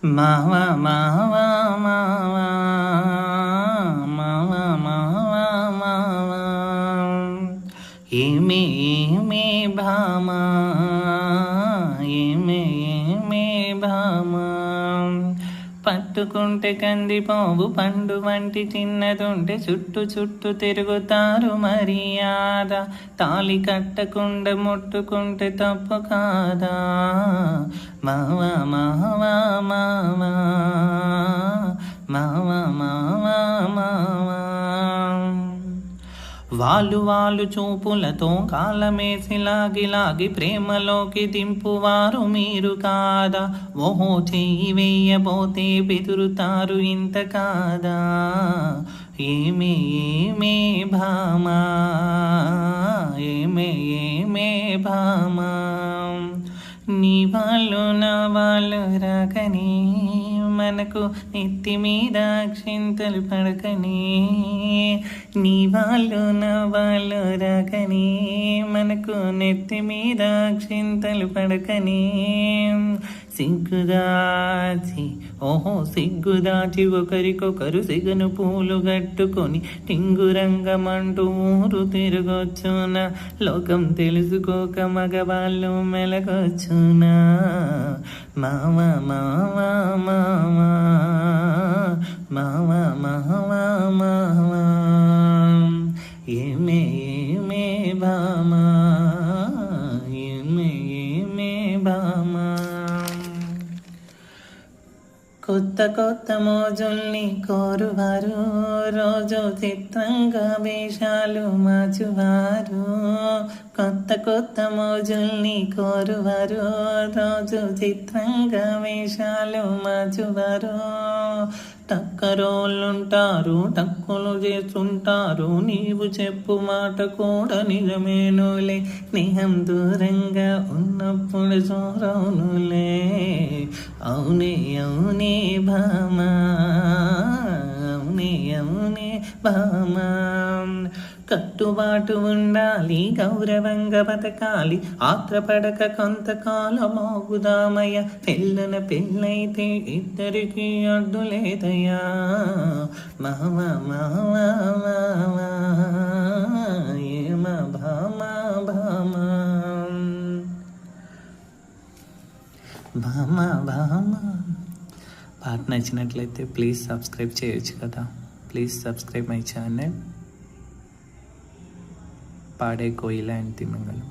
మావా మావా మావా మావా మావా మావా ఏమే ఏమే భామా ఏమే ఏమే భామా పట్టుకుంటే కందిపోవు పండు వంటి చిన్నదుంటే చుట్టు చుట్టూ తిరుగుతారు మర్యాద తాళి కట్టకుండా ముట్టుకుంటే తప్పు కాదా మావా మావా మావా మావా మావా మావా వాళ్ళు చూపులతో కాలమేసి లాగి ప్రేమలోకి దింపువారు మీరు కాదా ఓహో చెయ్యి వేయబోతే బెదురుతారు ఇంత కాదా ఏమే ఏమే భామా ఏమే ఏమే భామా నీ వాళ్ళు నా వాళ్ళు రాకని మనకు నెత్తి మీద అక్షింతలు పడకని నీ వాళ్ళు నా వాళ్ళు రాకని మనకు నెత్తి మీద అక్షింతలు పడకని సిగ్గుదాచి ఓహో సిగ్గుదాచి ఒకరికొకరు సిగను పూలు కట్టుకొని టింగురంగమంటూ ఊరు తిరగొచ్చునా లోకం తెలుసుకోక మగవాళ్ళు మెలగొచ్చునా మావా మావా మావా మావా మావా మావా ఏమే ఏమే భామా ఏమే ఏమే భామా కొత్త కొత్త మోజుల్ని కోరువారు రోజు చిత్రంగా వేషాలు మార్చువారు కొత్త కొత్త మోజుల్ని కోరువారు రోజు చిత్రంగా వేషాలు మార్చువారు టక్కరోళ్ళుంటారు టక్కులు చేస్తుంటారు నీవు చెప్పు మాట కూడా నిజమేనులే స్నేహం దూరంగా ఉన్నప్పుడు చూరవునులే అవునే అవునే భామా అవునే అవునే భామా కట్టుబాటు ఉండాలి గౌరవంగా బతకాలి ఆత్రపడక కొంతకాలం ఆగుదామయ్య పెళ్ళన పెళ్ళైతే ఇద్దరికి అడ్డు లేదయ్యా మావా మావా మావా ఏమ భామా భామా భామా భామా పాట నచ్చినట్లయితే ప్లీజ్ సబ్స్క్రైబ్ చేయొచ్చు కదా ప్లీజ్ సబ్స్క్రైబ్ మై ఛానల్ పాడే కోయిల అండ్ తిమంగళం.